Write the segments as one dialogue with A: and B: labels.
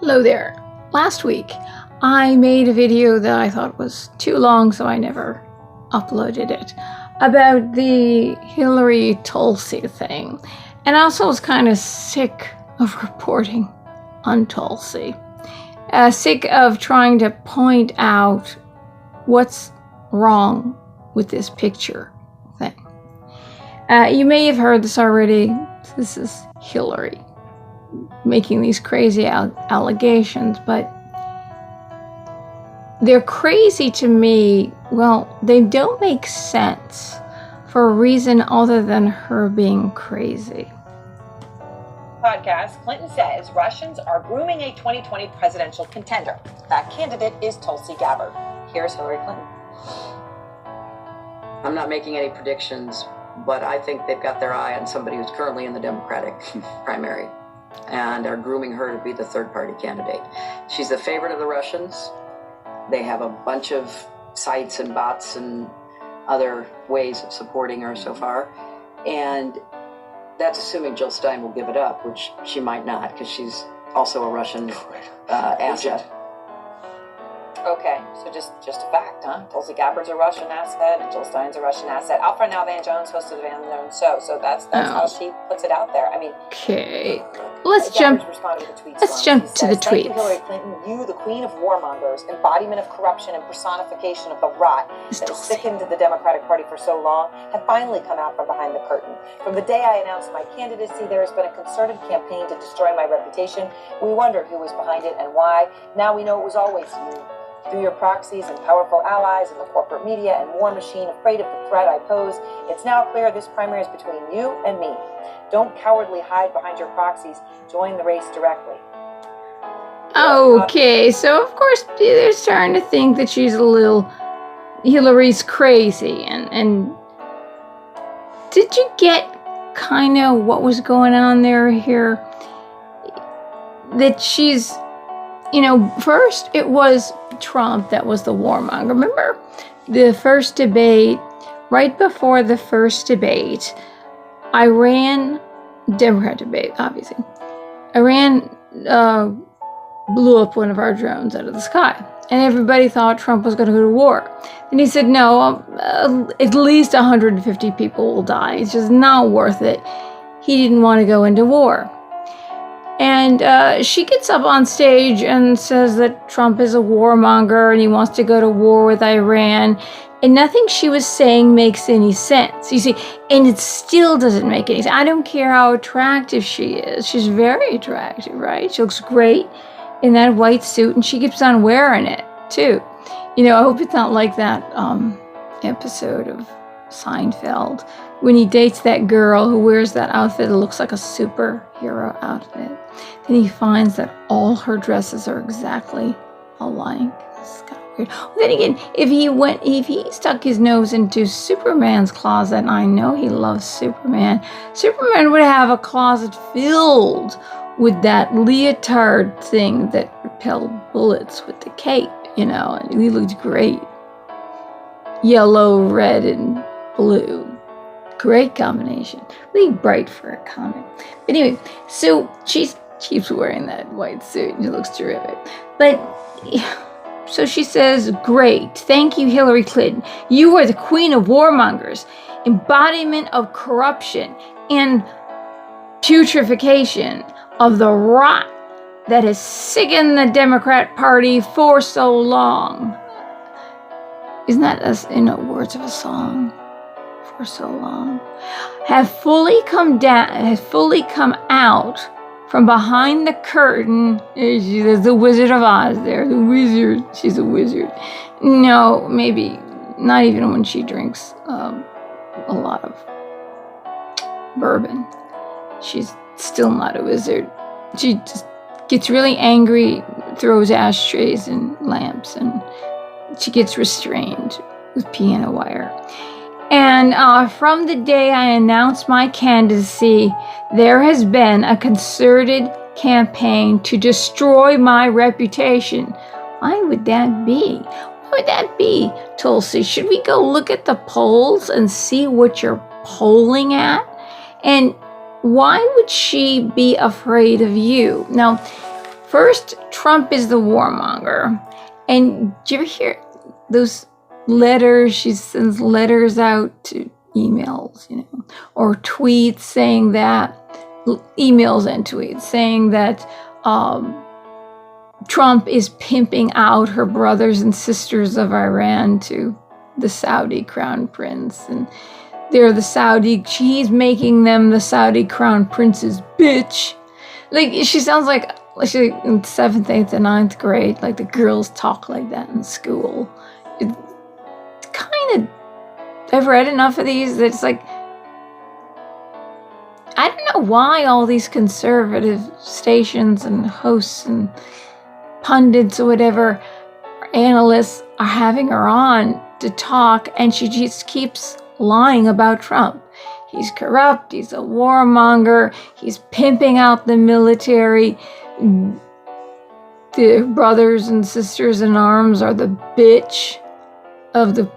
A: Hello there. Last week, I made a video that I thought was too long, so I never uploaded it, about the Hillary Tulsi thing. And I also was kind of sick of reporting on Tulsi. Sick of trying to point out what's wrong with this picture thing. You may have heard this already. This is Hillary making these crazy allegations, but they're crazy to me. Well, they don't make sense for a reason other than her being crazy.
B: Podcast, Clinton says Russians are grooming a 2020 presidential contender. That candidate is Tulsi Gabbard. Here's Hillary Clinton.
C: I'm not making any predictions, but I think they've got their eye on somebody who's currently in the Democratic primary and are grooming her to be the third-party candidate. She's the favorite of the Russians. They have a bunch of sites and bots and other ways of supporting her so far. And that's assuming Jill Stein will give it up, which she might not, because she's also a Russian asset.
B: Okay, so just a fact, huh? Tulsi Gabbard's a Russian asset, and Jill Stein's a Russian asset. Alfred now Van Jones hosted Van Jones show, so that's how she puts it out there. I mean,
A: okay, let's jump to the tweets.
B: Thank you, Hillary Clinton, you, the queen of warmongers, embodiment of corruption and personification of the rot that has sickened the Democratic Party for so long, have finally come out from behind the curtain. From the day I announced my candidacy, there has been a concerted campaign to destroy my reputation. We wondered who was behind it and why. Now we know it was always you. Through your proxies and powerful allies in the corporate media and war machine, afraid of the threat I pose, it's now clear this primary is between you and me. Don't cowardly hide behind your proxies. Join the race directly.
A: Okay, so of course they're starting to think that she's a little Hillary's crazy. And did you get kind of what was going on here? That she's, first it was Trump that was the warmonger. Remember the first debate, right before the first debate, Democrat debate, obviously. Iran blew up one of our drones out of the sky. And everybody thought Trump was going to go to war. And he said, no, at least 150 people will die. It's just not worth it. He didn't want to go into war. And she gets up on stage and says that Trump is a warmonger and he wants to go to war with Iran. And nothing she was saying makes any sense. You see, and it still doesn't make any sense. I don't care how attractive she is. She's very attractive, right? She looks great in that white suit and she keeps on wearing it, too. I hope it's not like that episode of Seinfeld when he dates that girl who wears that outfit that looks like a superhero outfit. Then he finds that all her dresses are exactly alike. This is kind of weird. Then again, if he stuck his nose into Superman's closet, and I know he loves Superman would have a closet filled with that leotard thing that repelled bullets with the cape, and he looked great. Yellow, red, and blue. Great combination. Really bright for a comic. But anyway, so she keeps wearing that white suit and she looks terrific. But so she says, great. Thank you, Hillary Clinton. You are the queen of warmongers, embodiment of corruption and putrefaction of the rot that has sickened the Democrat Party for so long. Isn't that in the words of a song? For so long. Have fully come out from behind the curtain. There's the Wizard of Oz there. The wizard. She's a wizard. No, maybe not even when she drinks a lot of bourbon. She's still not a wizard. She just gets really angry, throws ashtrays and lamps, and she gets restrained with piano wire. And from the day I announced my candidacy, there has been a concerted campaign to destroy my reputation. Why would that be? Why would that be, Tulsi? Should we go look at the polls and see what you're polling at? And why would she be afraid of you? Now, First, Trump is the warmonger. And do you ever hear those letters? She sends letters out to emails, or tweets saying that, emails and tweets saying that Trump is pimping out her brothers and sisters of Iran to the Saudi crown prince. And she's making them the Saudi crown prince's bitch. Like, she sounds like she's in 7th, 8th, and 9th grade. Like, the girls talk like that in school. I've read enough of these that it's like, I don't know why all these conservative stations and hosts and pundits or whatever, analysts, are having her on to talk, and she just keeps lying about Trump. He's corrupt, he's a warmonger, he's pimping out the military, the brothers and sisters in arms are the bitch of the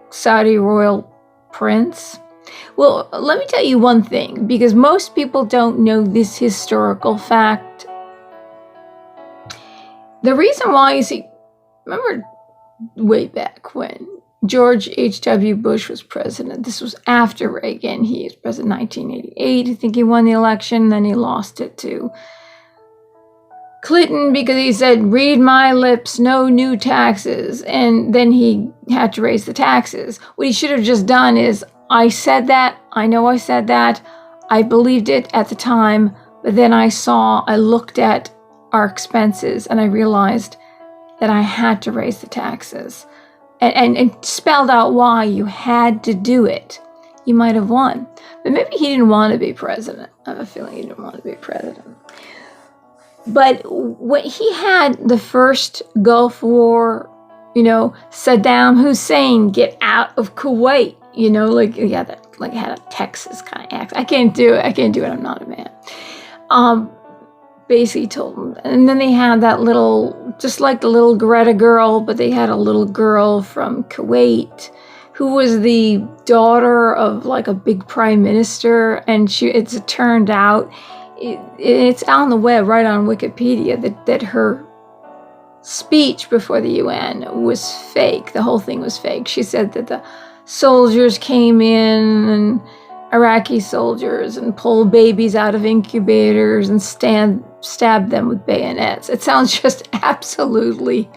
A: Saudi royal prince. Well, let me tell you one thing, because most people don't know this historical fact. The reason why, you see, remember way back when George H.W. Bush was president. This was after Reagan. He was president in 1988. I think he won the election, then he lost it to Clinton because he said, read my lips, no new taxes. And then he had to raise the taxes. What he should have just done is, I said that, I know I said that, I believed it at the time, but then I looked at our expenses and I realized that I had to raise the taxes. And spelled out why you had to do it. You might have won. But maybe he didn't want to be president. I have a feeling he didn't want to be president. But when he had the first Gulf War, Saddam Hussein get out of Kuwait, had a Texas kind of accent. I can't do it. I'm not a man. Basically told him. And then they had that little, just like the little Greta girl, but they had a little girl from Kuwait who was the daughter of like a big prime minister. And it's turned out, it's on the web, right on Wikipedia, that her speech before the UN was fake. The whole thing was fake. She said that the soldiers came in, and Iraqi soldiers, and pulled babies out of incubators and stabbed them with bayonets. It sounds just absolutely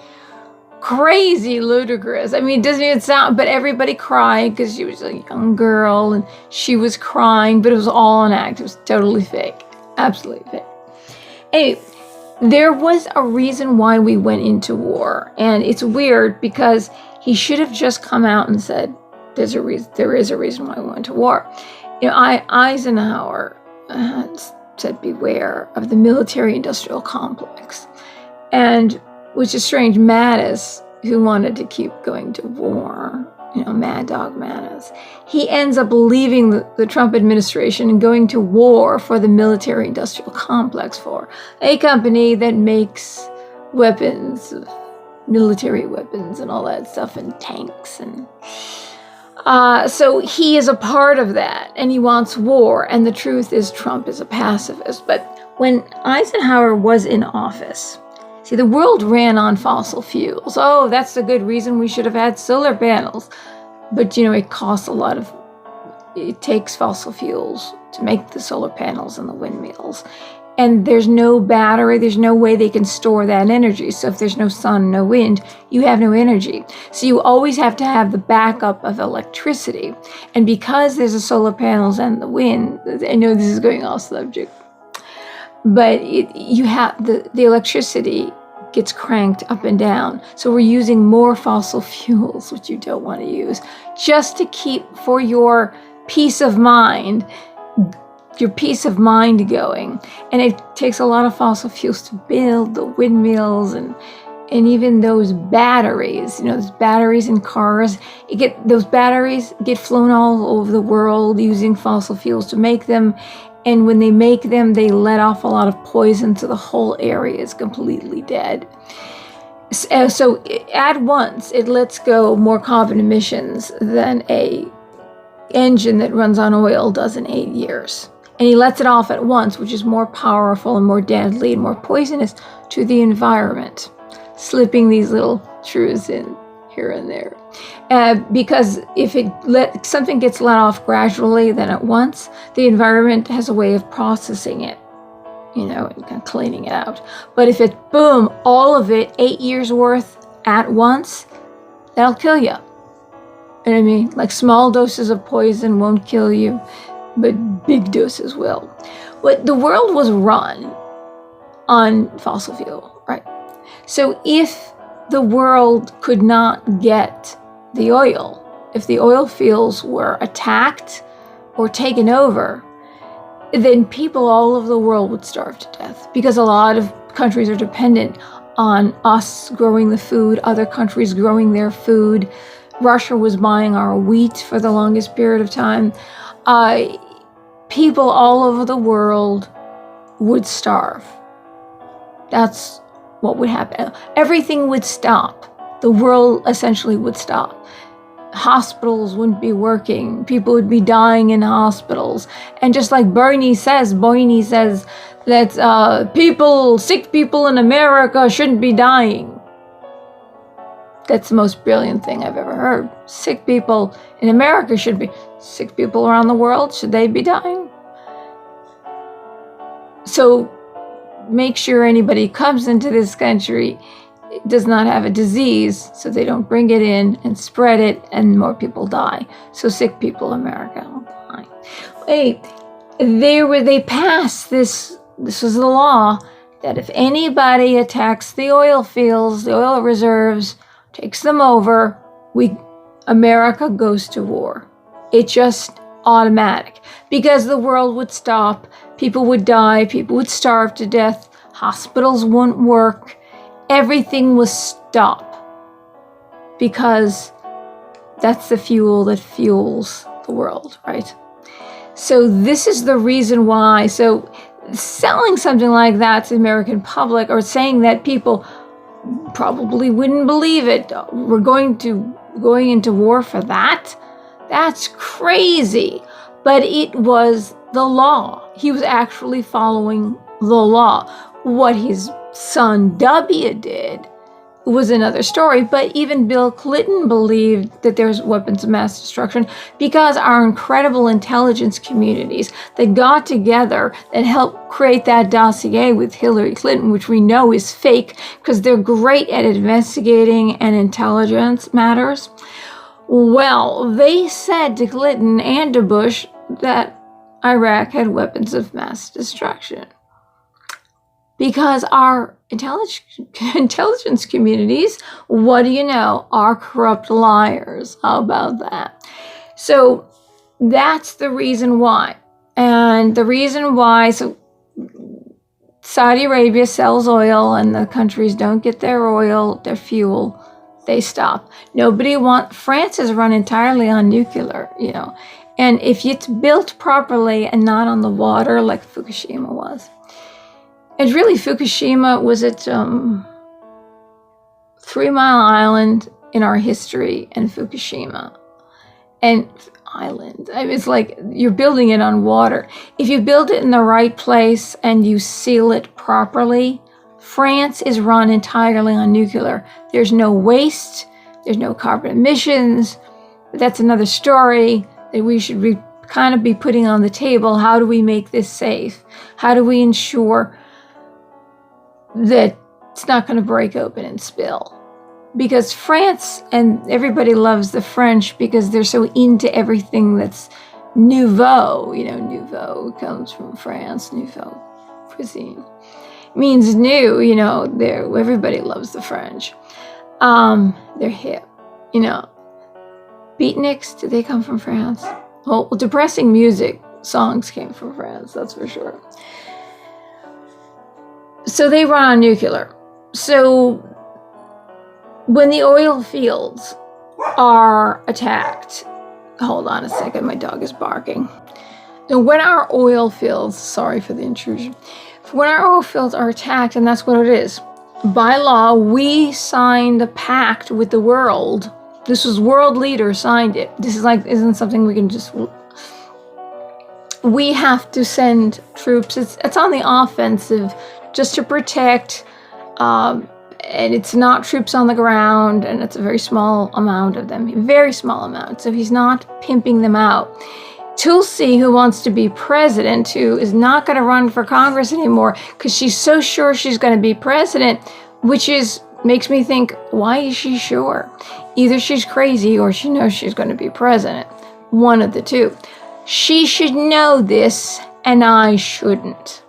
A: crazy ludicrous. I mean, doesn't even sound, but everybody cried because she was a young girl and she was crying, but it was all an act. It was totally fake. Absolutely fake. Anyway, there was a reason why we went into war. And it's weird because he should have just come out and said, there is a reason why we went to war. Eisenhower said, beware of the military-industrial complex. And, which is strange, Mattis, who wanted to keep going to war, Mad Dog Mattis, he ends up leaving the Trump administration and going to war for the military-industrial complex, for a company that makes weapons, military weapons and all that stuff, and tanks. And so he is a part of that, and he wants war. And the truth is, Trump is a pacifist. But when Eisenhower was in office, see, the world ran on fossil fuels. Oh, that's a good reason we should have had solar panels. But, it costs it takes fossil fuels to make the solar panels and the windmills. And there's no battery, there's no way they can store that energy. So if there's no sun, no wind, you have no energy. So you always have to have the backup of electricity. And because there's the solar panels and the wind, I know this is going off subject, but you have the electricity gets cranked up and down. So we're using more fossil fuels, which you don't want to use, just to keep, for your peace of mind going. And it takes a lot of fossil fuels to build the windmills and even those batteries, those batteries in cars. Those batteries get flown all over the world using fossil fuels to make them. And when they make them, they let off a lot of poison, so the whole area is completely dead. So at once, it lets go more carbon emissions than a engine that runs on oil does in 8 years. And he lets it off at once, which is more powerful and more deadly and more poisonous to the environment, slipping these little truths in here and there. Because if something gets let off gradually, then at once, the environment has a way of processing it, and kind of cleaning it out. But if it, boom, all of it, 8 years worth at once, that'll kill you. You know what I mean? Like small doses of poison won't kill you, but big doses will. But the world was run on fossil fuel, right? So if the world could not get the oil, if the oil fields were attacked or taken over, then people all over the world would starve to death, because a lot of countries are dependent on us growing the food, other countries growing their food. Russia was buying our wheat for the longest period of time. People all over the world would starve. That's what would happen. Everything would stop. The world essentially would stop. Hospitals wouldn't be working. People would be dying in hospitals. And just like Boyne says that sick people in America shouldn't be dying. That's the most brilliant thing I've ever heard. Sick people in America should be. Sick people around the world, should they be dying? So make sure anybody comes into this country does not have a disease, so they don't bring it in and spread it, and more people die. So sick people in America will die. They passed this was the law, that if anybody attacks the oil fields, the oil reserves, takes them over, America goes to war. It's just automatic, because the world would stop, people would die, people would starve to death, hospitals wouldn't work, everything would stop, because that's the fuel that fuels the world, right? So this is the reason why. So selling something like that to the American public, or saying that people probably wouldn't believe it, we're going into war for that, that's crazy. But it was the law. He was actually following the law. What his son W did was another story, but even Bill Clinton believed that there's weapons of mass destruction, because our incredible intelligence communities that got together and helped create that dossier with Hillary Clinton, which we know is fake because they're great at investigating and intelligence matters. Well, they said to Clinton and to Bush that Iraq had weapons of mass destruction, because our intelligence communities, what do you know, are corrupt liars. How about that? So that's the reason why. And the reason why, so Saudi Arabia sells oil and the countries don't get their oil, their fuel, they stop. France is run entirely on nuclear, and if it's built properly and not on the water like Fukushima was. And really, Fukushima was at 3 Mile Island in our history, and Fukushima. And island, it's like you're building it on water. If you build it in the right place and you seal it properly, France is run entirely on nuclear. There's no waste, there's no carbon emissions. But that's another story that we should kind of be putting on the table. How do we make this safe? How do we ensure that it's not going to break open and spill? Because France, and everybody loves the French because they're so into everything that's nouveau. Nouveau comes from France, nouveau cuisine. It means new, everybody loves the French. They're hip, Beatniks, did they come from France? Well, depressing music songs came from France, that's for sure. So they run on nuclear. So when the oil fields are attacked, hold on a second, my dog is barking. So when our oil fields, sorry for the intrusion, when our oil fields are attacked, and that's what it is, by law, we signed a pact with the world. This was world leaders signed it. This isn't something we can just we have to send troops. It's on the offensive just to protect, and it's not troops on the ground, and it's a very small amount of them, very small amount. So he's not pimping them out. Tulsi, who wants to be president, who is not going to run for Congress anymore because she's so sure she's going to be president, which makes me think, why is she sure? Either she's crazy or she knows she's going to be president. One of the two. She should know this, and I shouldn't.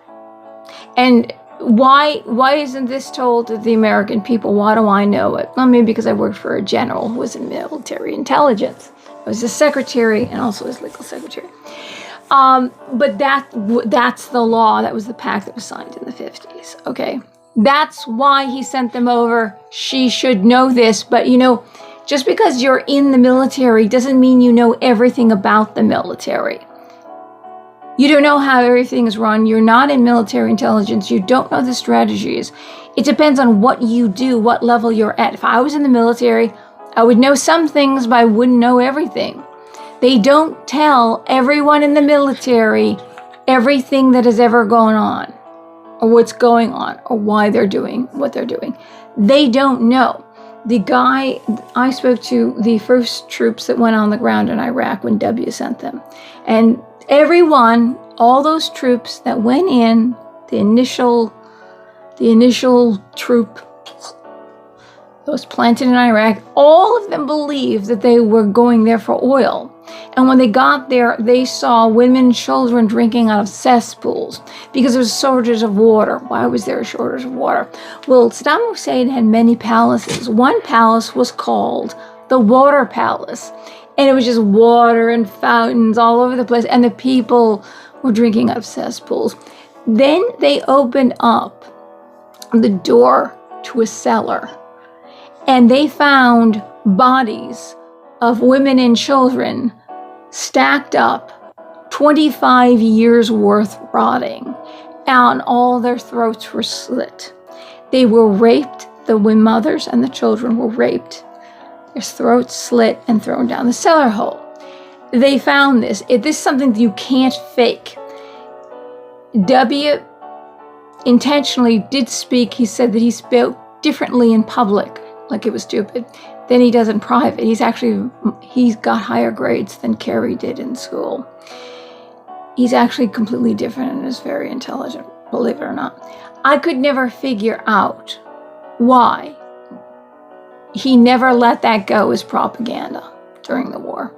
A: And why isn't this told to the American people? Why do I know it? Well, maybe because I worked for a general who was in military intelligence. I was a secretary and also his legal secretary. But that's the law. That was the pact that was signed in the 50s. Okay. That's why he sent them over. She should know this. But, just because you're in the military doesn't mean you know everything about the military. You don't know how everything is run. You're not in military intelligence. You don't know the strategies. It depends on what you do, what level you're at. If I was in the military, I would know some things, but I wouldn't know everything. They don't tell everyone in the military everything that has ever gone on, or what's going on, or why they're doing what they're doing. They don't know. The guy, I spoke to the first troops that went on the ground in Iraq when W sent them. And everyone, all those troops that went in, the initial troop that was planted in Iraq, all of them believed that they were going there for oil. And when they got there, they saw women, children drinking out of cesspools because there was a shortage of water. Why was there a shortage of water? Well, Saddam Hussein had many palaces. One palace was called the Water Palace. And it was just water and fountains all over the place. And the people were drinking out of cesspools. Then they opened up the door to a cellar. And they found bodies of women and children stacked up, 25 years worth rotting, and all their throats were slit. They were raped. The mothers and the children were raped. Their throats slit and thrown down the cellar hole. They found this. This is something that you can't fake. W intentionally did speak. He said that he spoke differently in public, like it was stupid, than he does in private. He's got higher grades than Kerry did in school. He's actually completely different and is very intelligent, believe it or not. I could never figure out why he never let that go as propaganda during the war.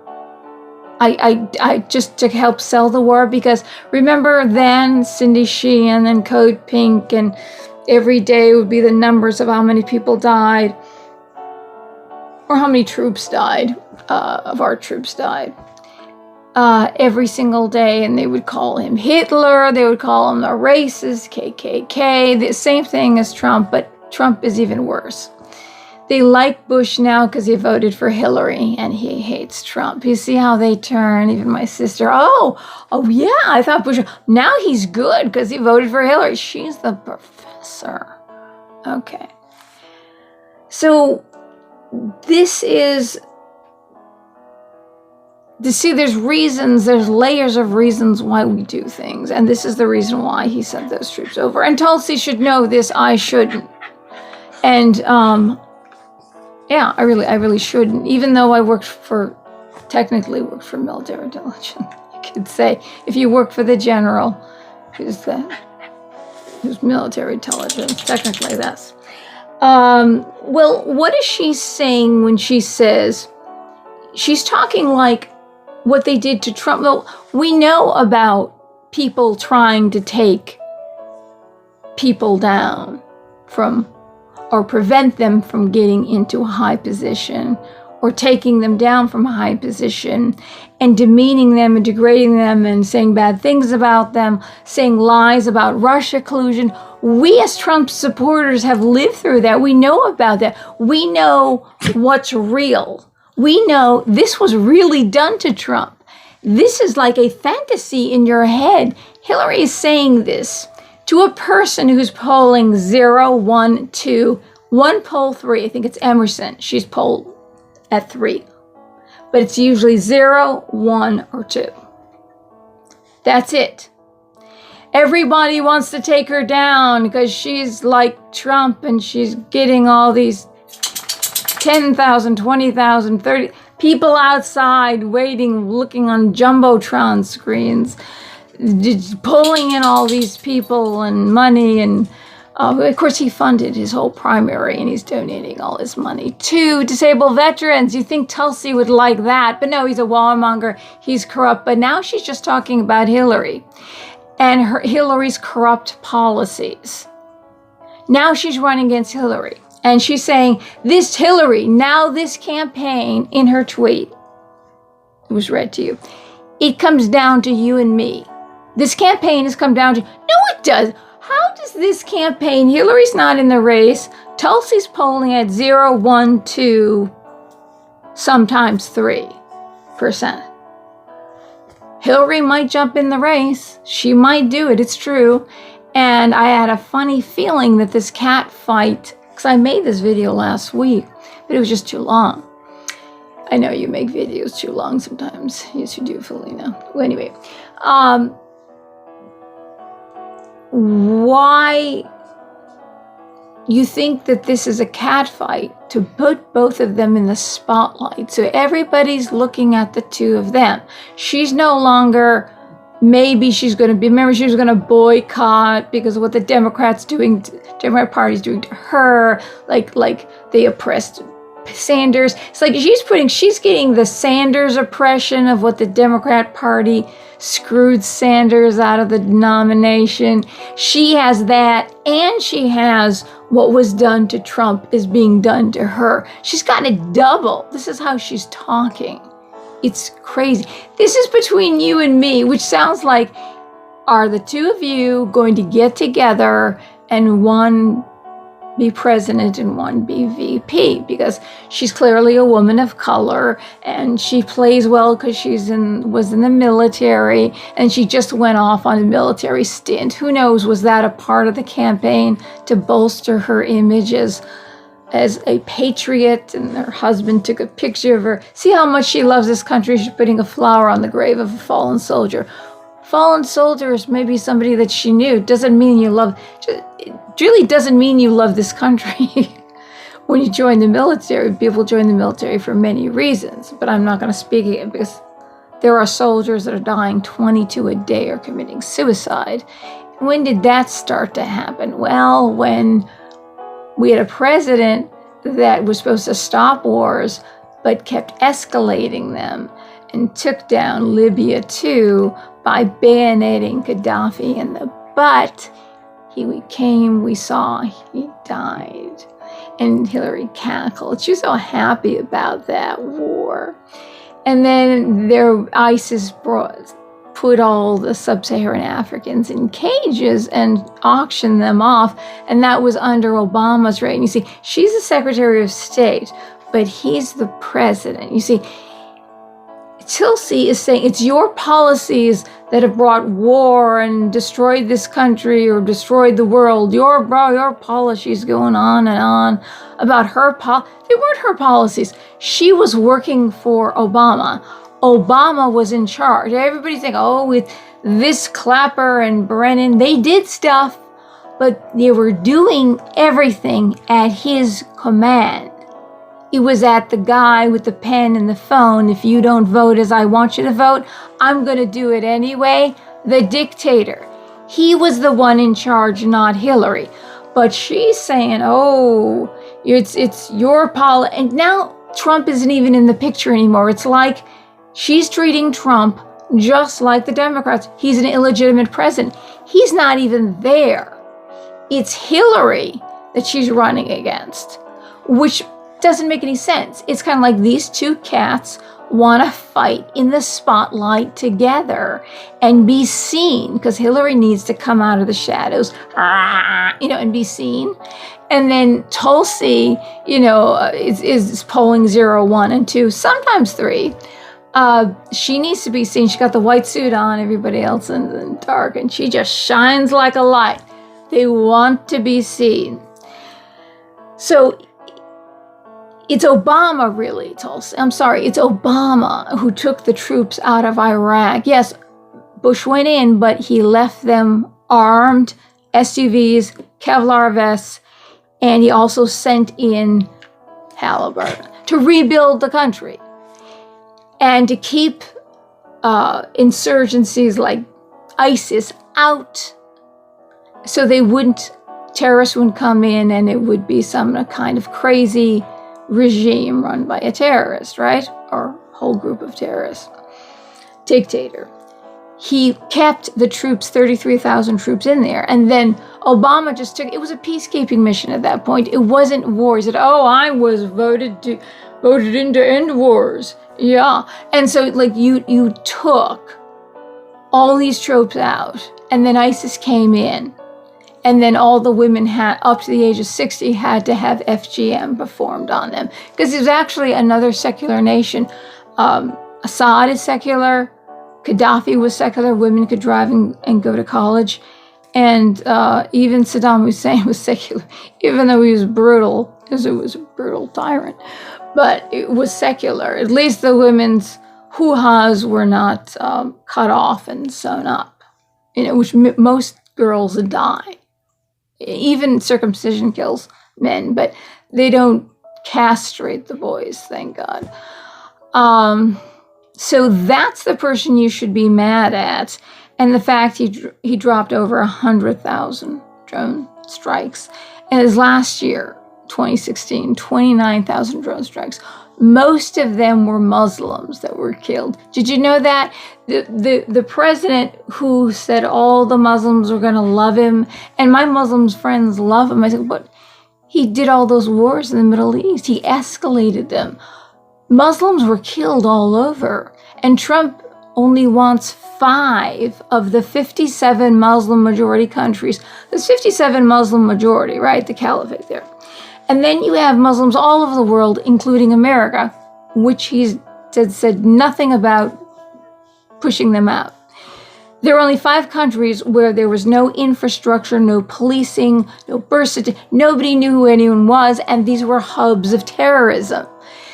A: I just to help sell the war, because remember then Cindy Sheehan and Code Pink, and every day would be the numbers of how many people died, or how many troops died, of our troops died, every single day. And they would call him Hitler, they would call him a racist, KKK, the same thing as Trump, but Trump is even worse. They like Bush now because he voted for Hillary, and he hates Trump. You see how they turn, even my sister, oh yeah, I thought Bush, now he's good because he voted for Hillary. She's the professor. Okay. So, there's reasons, there's layers of reasons why we do things. And this is the reason why he sent those troops over. And Tulsi should know this, I shouldn't. And, yeah, I really shouldn't. Even though I technically worked for military intelligence. You could say, if you work for the general, who's military intelligence, technically that's. Well, what is she saying when she says, she's talking like what they did to Trump? Well, we know about people trying to take people down or prevent them from getting into a high position, or taking them down from a high position and demeaning them and degrading them and saying bad things about them, saying lies about Russia collusion. We as Trump supporters have lived through that. We know about that. We know what's real. We know this was really done to Trump. This is like a fantasy in your head. Hillary is saying this to a person who's polling 0, 1, 2, one poll 3. I think it's Emerson. She's polled at 3. But it's usually 0, 1, or 2. That's it. Everybody wants to take her down because she's like Trump and she's getting all these 10,000, 20,000, 30 people outside waiting, looking on Jumbotron screens, pulling in all these people and money. And of course, he funded his whole primary and he's donating all his money to disabled veterans. You think Tulsi would like that, but no, he's a warmonger. He's corrupt. But now she's just talking about Hillary and Hillary's corrupt policies. Now she's running against Hillary. And she's saying, this Hillary, now this campaign, in her tweet, it was read to you, it comes down to you and me. This campaign has come down to, no, it does. How does this campaign, Hillary's not in the race, Tulsi's polling at 0, 1, 2, sometimes 3%. Hillary might jump in the race. She might do it, it's true. And I had a funny feeling that this cat fight, because I made this video last week, but it was just too long. I know you make videos too long sometimes. Yes, you do, Felina. Well, anyway, why you think that this is a cat fight to put both of them in the spotlight. So everybody's looking at the two of them. She's no longer, maybe she's going to be, remember she was going to boycott because of what the Democrat Party's doing to her, like they oppressed Sanders. It's like she's getting the Sanders oppression of what the Democrat Party screwed Sanders out of the nomination. She has that, and she has what was done to Trump is being done to her. She's got a double. This is how she's talking. It's crazy. This is between you and me, which sounds like, are the two of you going to get together and one be president and one be VP? Because she's clearly a woman of color and she plays well because was in the military and she just went off on a military stint. Who knows, was that a part of the campaign to bolster her image as a patriot? And her husband took a picture of her. See how much she loves this country. She's putting a flower on the grave of a fallen soldier. Fallen soldiers may be somebody that she knew. Doesn't mean you love, it really doesn't mean you love this country. When you join the military, people join the military for many reasons, but I'm not going to speak again because there are soldiers that are dying 22 a day or committing suicide. When did that start to happen? Well, when we had a president that was supposed to stop wars, but kept escalating them and took down Libya too by bayoneting Gaddafi in the butt. We saw he died. And Hillary cackled. She was so happy about that war. And then ISIS put all the sub-Saharan Africans in cages and auctioned them off. And that was under Obama's reign. You see, she's the Secretary of State, but he's the president. You see, Tulsi is saying it's your policies that have brought war and destroyed this country or destroyed the world. Your policies going on and on about her they weren't her policies. She was working for Obama. Obama was in charge. Everybody think, with this Clapper and Brennan, they did stuff, but they were doing everything at his command. It was at the guy with the pen and the phone. If you don't vote as I want you to vote, I'm going to do it anyway. The dictator. He was the one in charge, not Hillary. But she's saying, it's your policy. And now Trump isn't even in the picture anymore. It's like she's treating Trump just like the Democrats. He's an illegitimate president. He's not even there. It's Hillary that she's running against, which doesn't make any sense. It's kind of like these two cats want to fight in the spotlight together and be seen, because Hillary needs to come out of the shadows, and be seen. And then Tulsi, is polling 0, 1, and 2, sometimes 3. She needs to be seen. She got the white suit on, everybody else in the dark, and she just shines like a light. They want to be seen. So it's Obama, really, Tulsi. I'm sorry, it's Obama who took the troops out of Iraq. Yes, Bush went in, but he left them armed, SUVs, Kevlar vests, and he also sent in Halliburton to rebuild the country and to keep insurgencies like ISIS out, so terrorists wouldn't come in and it would be some kind of crazy regime run by a terrorist, right? Or whole group of terrorists. Dictator. He kept the troops, 33,000 troops in there. And then Obama just it was a peacekeeping mission at that point. It wasn't war. He said, I was voted in to end wars. Yeah. And so like you took all these troops out, and then ISIS came in. And then all the women up to the age of 60 had to have FGM performed on them. Because it was actually another secular nation. Assad is secular. Gaddafi was secular. Women could drive and go to college. And even Saddam Hussein was secular, even though he was brutal, because he was a brutal tyrant. But it was secular. At least the women's hoo-has were not cut off and sewn up, which most girls die. Even circumcision kills men, but they don't castrate the boys, thank God. So that's the person you should be mad at, and the fact he dropped over 100,000 drone strikes. And his last year, 2016, 29,000 drone strikes. Most of them were Muslims that were killed. Did you know that? The president who said all the Muslims were going to love him, and my Muslim friends love him. I said, but he did all those wars in the Middle East. He escalated them. Muslims were killed all over. And Trump only wants 5 of the 57 Muslim majority countries. There's 57 Muslim majority, right? The caliphate there. And then you have Muslims all over the world, including America, which he said nothing about pushing them out. There were only 5 countries where there was no infrastructure, no policing, no birth certificate. Nobody knew who anyone was, and these were hubs of terrorism.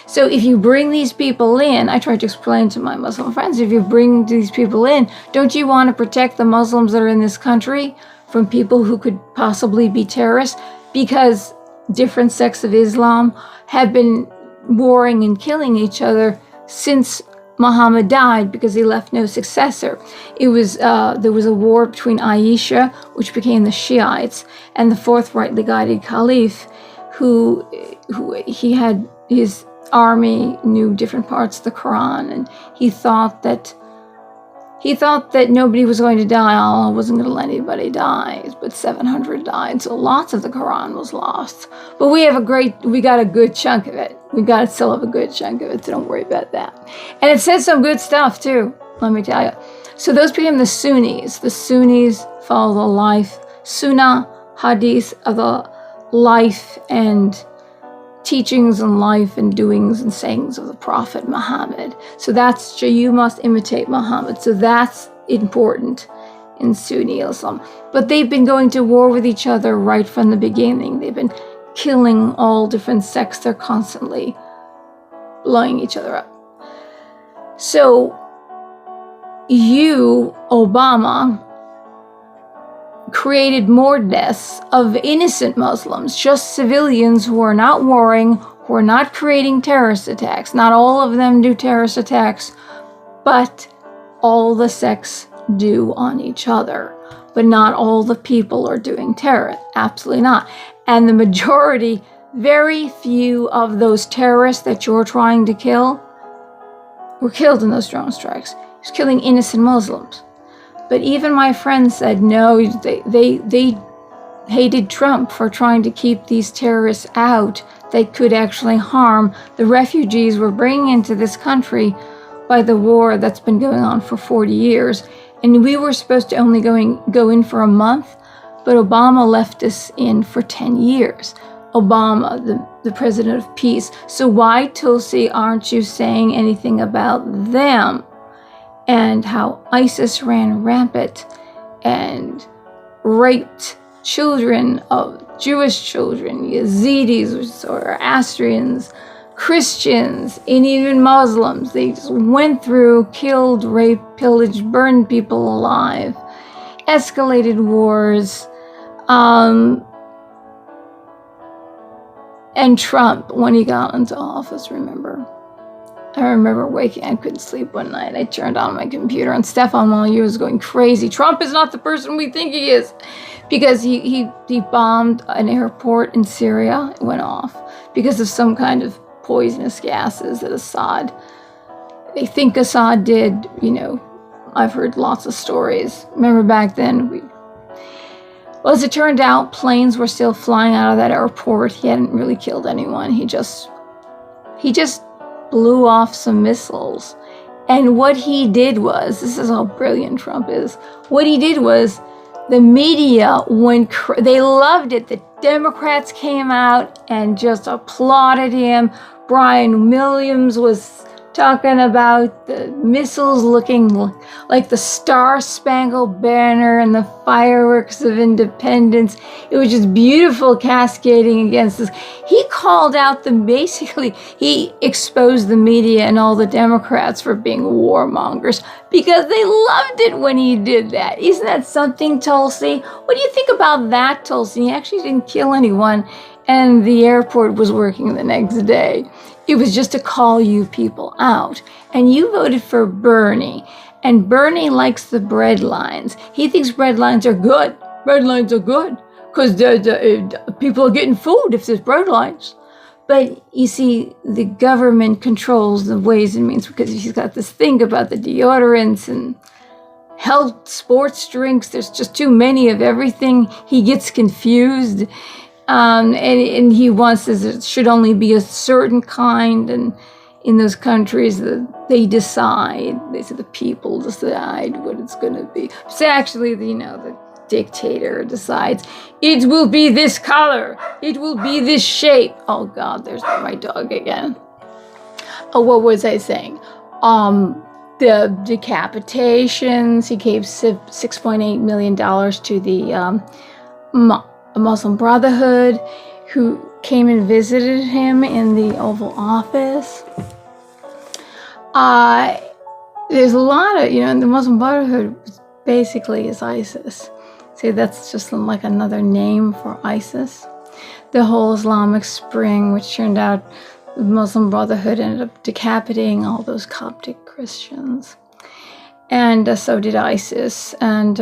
A: So if you bring these people in, I tried to explain to my Muslim friends, if you bring these people in, don't you want to protect the Muslims that are in this country from people who could possibly be terrorists? Because different sects of Islam have been warring and killing each other since Muhammad died, because he left no successor. It was there was a war between Aisha, which became the Shiites, and the 4th rightly guided caliph, who he had his army knew different parts of the Quran, and he thought that nobody was going to die. Allah wasn't going to let anybody die, but 700 died, so lots of the Quran was lost. But we got a good chunk of it. Still have a good chunk of it, so don't worry about that. And it says some good stuff too, let me tell you. So those became the Sunnis. The Sunnis follow the life, Sunnah, Hadith, of the life and teachings and life and doings and sayings of the Prophet Muhammad. So you must imitate Muhammad. So that's important in Sunni Islam. But they've been going to war with each other right from the beginning. They've been killing all different sects. They're constantly blowing each other up. So you, Obama, created more deaths of innocent Muslims, just civilians who are not warring, who are not creating terrorist attacks. Not all of them do terrorist attacks, but all the sects do on each other. But not all the people are doing terror. Absolutely not. And the majority, very few of those terrorists that you're trying to kill were killed in those drone strikes. He was killing innocent Muslims. But even my friends said, no, they hated Trump for trying to keep these terrorists out that could actually harm the refugees we're bringing into this country by the war that's been going on for 40 years. And we were supposed to only go in for a month, but Obama left us in for 10 years. Obama, the president of peace. So why, Tulsi, aren't you saying anything about them? And how ISIS ran rampant and raped children of Jewish children, Yazidis or Zoroastrians, Christians, and even Muslims. They just went through, killed, raped, pillaged, burned people alive, escalated wars. And Trump, when he got into office, I remember waking, I couldn't sleep one night. I turned on my computer and Stefan Molyneux was going crazy. Trump is not the person we think he is. Because he bombed an airport in Syria. It went off because of some kind of poisonous gases that they think Assad did. I've heard lots of stories. Remember back then, well, as it turned out, planes were still flying out of that airport. He hadn't really killed anyone. He just blew off some missiles. And what he did was, this is how brilliant Trump is, what he did was, the media they loved it. The Democrats came out and just applauded him. Brian Williams was talking about the missiles looking like the Star-Spangled Banner and the fireworks of independence. It was just beautiful, cascading against this. He called out he exposed the media and all the Democrats for being warmongers because they loved it when he did that. Isn't that something, Tulsi? What do you think about that, Tulsi? He actually didn't kill anyone, and the airport was working the next day. It was just to call you people out. And you voted for Bernie. And Bernie likes the bread lines. He thinks bread lines are good. Bread lines are good. Because people are getting food if there's bread lines. But you see, the government controls the ways and means because he's got this thing about the deodorants and health sports drinks. There's just too many of everything. He gets confused. And he wants it should only be a certain kind, and in those countries they decide. They say the people decide what it's going to be. So actually, the dictator decides it will be this color, it will be this shape. Oh God, there's my dog again. Oh, what was I saying? The decapitations. He gave $6.8 million to the Muslim Brotherhood, who came and visited him in the Oval Office. There's a lot of, the Muslim Brotherhood basically is ISIS. See, that's just like another name for ISIS. The whole Islamic Spring, which turned out the Muslim Brotherhood ended up decapitating all those Coptic Christians. And so did ISIS. And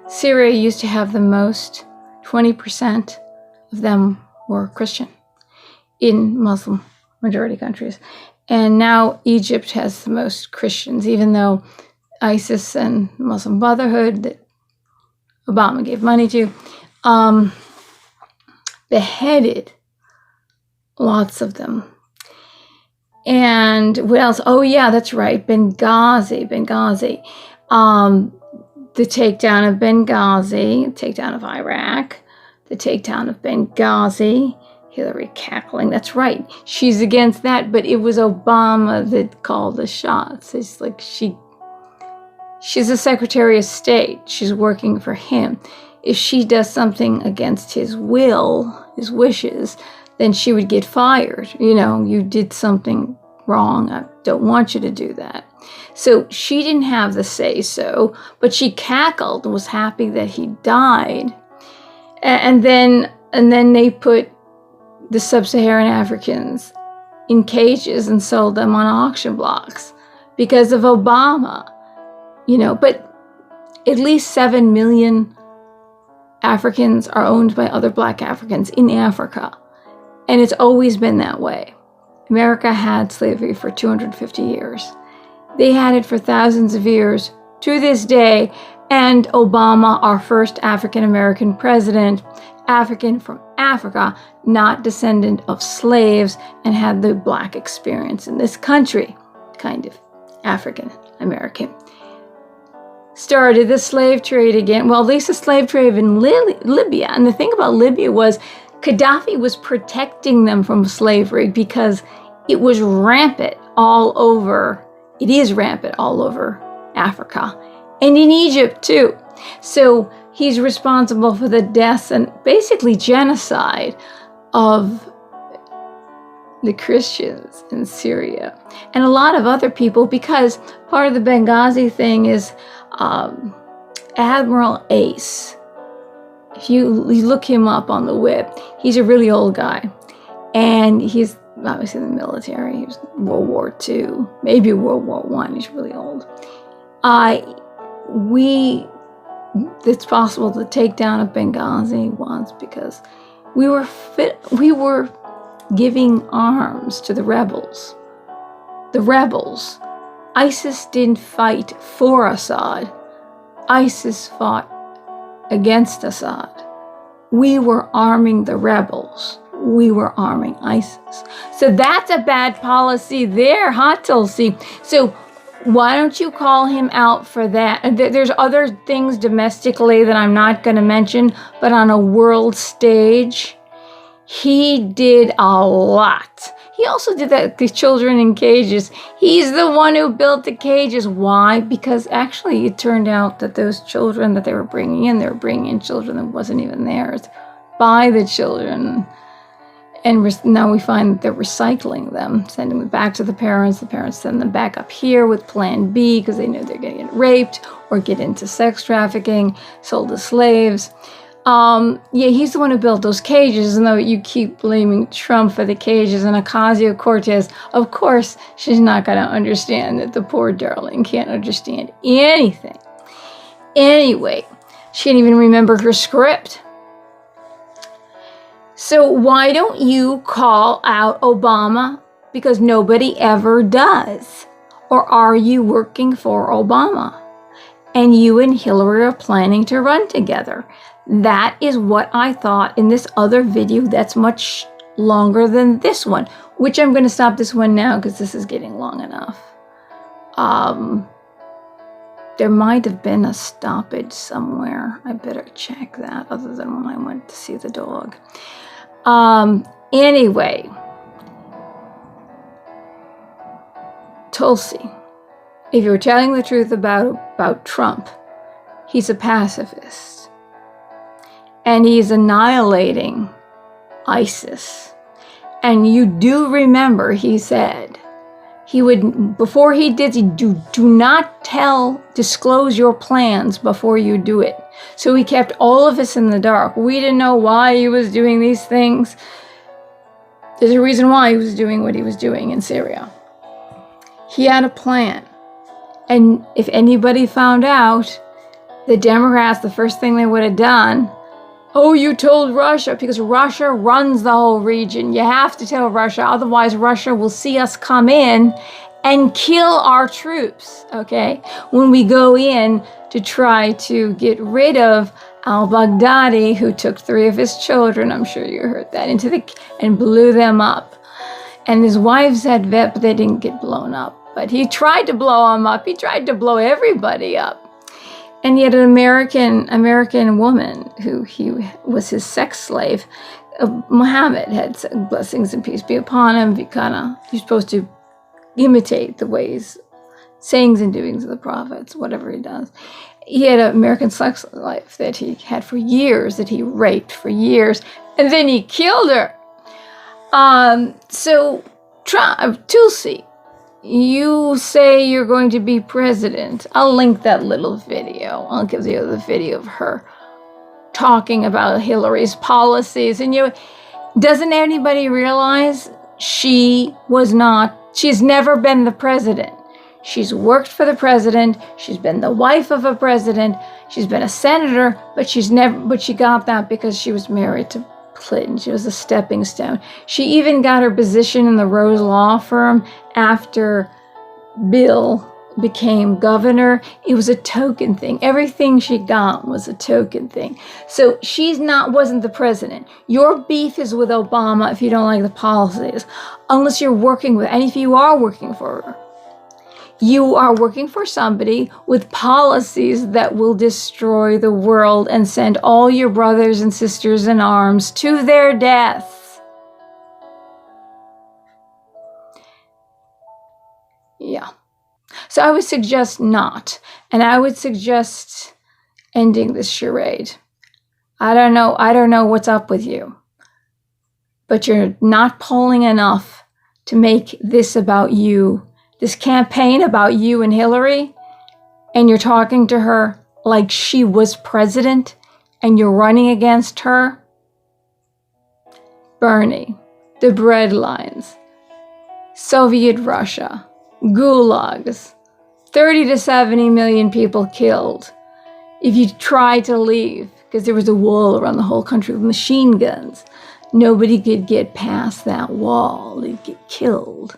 A: Syria used to have the most, 20% of them were Christian in Muslim majority countries. And now Egypt has the most Christians, even though ISIS and Muslim Brotherhood that Obama gave money to, beheaded lots of them. And what else? Oh yeah, that's right, Benghazi. The takedown of Benghazi, takedown of Iraq, the takedown of Benghazi, Hillary cackling. That's right. She's against that, but it was Obama that called the shots. It's like she's a Secretary of State. She's working for him. If she does something against his will, his wishes, then she would get fired. You did something wrong. I don't want you to do that. So she didn't have the say-so, but she cackled and was happy that he died. And then they put the sub-Saharan Africans in cages and sold them on auction blocks because of Obama. But at least 7 million Africans are owned by other Black Africans in Africa. And it's always been that way. America had slavery for 250 years. They had it for thousands of years to this day. And Obama, our first African-American president, African from Africa, not descendant of slaves, and had the Black experience in this country, kind of African-American. Started the slave trade again. Well, at least the slave trade in Libya. And the thing about Libya was Gaddafi was protecting them from slavery because it was rampant all over. It is rampant all over Africa and in Egypt too. So he's responsible for the deaths and basically genocide of the Christians in Syria, and a lot of other people, because part of the Benghazi thing is Admiral Ace. If you look him up on the web, he's a really old guy, and he's obviously in the military. He was in World War II, maybe World War I. He's really old. It's possible to take down a Benghazi once because we were giving arms to the rebels. The rebels. ISIS didn't fight for Assad. ISIS fought against Assad. We were arming the rebels. We were arming ISIS. So that's a bad policy there, huh, Tulsi? So why don't you call him out for that? And there's other things domestically that I'm not going to mention, but on a world stage, he did a lot. He also did that, the children in cages. He's the one who built the cages. Why? Because actually it turned out that those children that they were bringing in children that wasn't even theirs by the children. And now we find that they're recycling them, sending them back to the parents. The parents send them back up here with plan B because they know they're going to get raped or get into sex trafficking, sold as slaves. He's the one who built those cages, and though you keep blaming Trump for the cages and Ocasio-Cortez, of course, she's not going to understand that the poor darling can't understand anything. Anyway, she can't even remember her script. So why don't you call out Obama? Because nobody ever does. Or are you working for Obama? And you and Hillary are planning to run together. That is what I thought in this other video that's much longer than this one, which I'm going to stop this one now because this is getting long enough. There might have been a stoppage somewhere. I better check that other than when I went to see the dog. Anyway, Tulsi, if you're telling the truth about Trump, he's a pacifist. And he's annihilating ISIS. And you do remember he said he would, before he did, do not disclose your plans before you do it. So he kept all of us in the dark. We didn't know why he was doing these things. There's a reason why he was doing what he was doing in Syria. He had a plan. And if anybody found out, the Democrats, the first thing they would have done, oh, you told Russia, because Russia runs the whole region. You have to tell Russia, otherwise Russia will see us come in and kill our troops, okay? When we go in to try to get rid of al-Baghdadi, who took 3 of his children, I'm sure you heard that, and blew them up. And his wives had vet, but they didn't get blown up. But he tried to blow them up. He tried to blow everybody up. And yet an American woman who he was his sex slave, Muhammad, had said, blessings and peace be upon him. You're supposed to imitate the ways, sayings and doings of the prophets, whatever he does. He had an American sex life that he had for years, that he raped for years, and then he killed her. So Tulsi, you say you're going to be president. I'll link that little video. I'll give you the video of her talking about Hillary's policies. And doesn't anybody realize she's never been the president. She's worked for the president. She's been the wife of a president. She's been a senator, but she got that because she was married to Clinton. She was a stepping stone. She even got her position in the Rose Law Firm after Bill became governor. It was a token thing. Everything she got was a token thing. So wasn't the president. Your beef is with Obama if you don't like the policies, unless you're working with, and if you are working for her, you are working for somebody with policies that will destroy the world and send all your brothers and sisters in arms to their death. Yeah. So I would suggest not. And I would suggest ending this charade. I don't know what's up with you. But you're not polling enough to make this about you, this campaign about you and Hillary, and you're talking to her like she was president and you're running against her? Bernie, the bread lines, Soviet Russia, gulags, 30 to 70 million people killed. If you try to leave, because there was a wall around the whole country with machine guns, nobody could get past that wall. They'd get killed.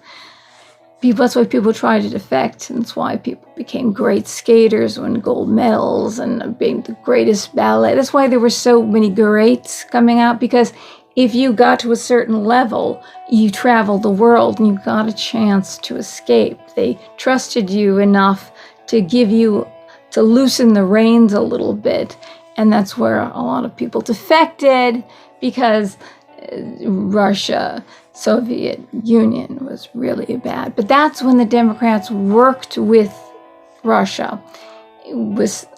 A: That's why people tried to defect, and that's why people became great skaters, won gold medals, and being the greatest ballet. That's why there were so many greats coming out, because if you got to a certain level, you traveled the world and you got a chance to escape. They trusted you enough to give you, to loosen the reins a little bit. And that's where a lot of people defected, because Russia, Soviet Union was really bad. But that's when the Democrats worked with Russia.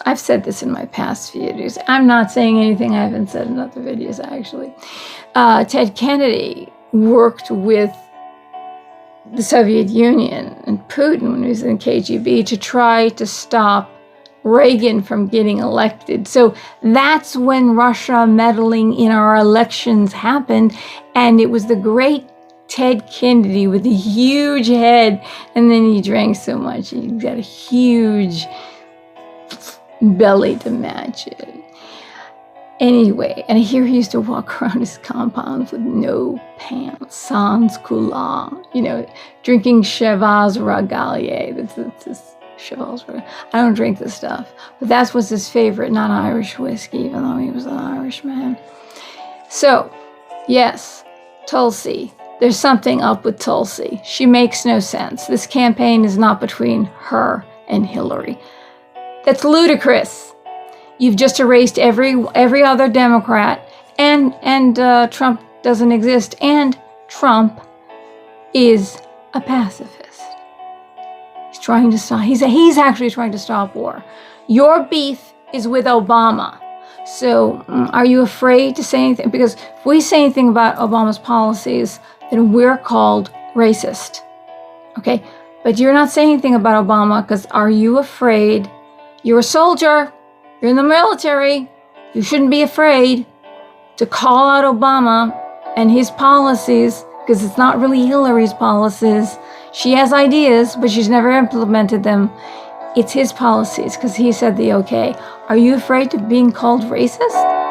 A: I've said this in my past videos. I'm not saying anything I haven't said in other videos, actually. Ted Kennedy worked with the Soviet Union and Putin when he was in KGB to try to stop Reagan from getting elected. So that's when Russia meddling in our elections happened, and it was the great Ted Kennedy with a huge head, and then he drank so much he got a huge belly to match it. Anyway, and here he used to walk around his compound with no pants, sans culotte, drinking Chivas Regalia. That's his Chivas Regalia. I don't drink this stuff, but that was his favorite, not Irish whiskey, even though he was an Irishman. So, yes, Tulsi. There's something up with Tulsi. She makes no sense. This campaign is not between her and Hillary. That's ludicrous. You've just erased every other Democrat, and Trump doesn't exist, and Trump is a pacifist. He's trying to stop. He's actually trying to stop war. Your beef is with Obama. So are you afraid to say anything? Because if we say anything about Obama's policies, then we're called racist. Okay? But you're not saying anything about Obama, because are you afraid? You're a soldier. You're in the military. You shouldn't be afraid to call out Obama and his policies, because it's not really Hillary's policies. She has ideas, but she's never implemented them. It's his policies, because he said the okay. Are you afraid of being called racist?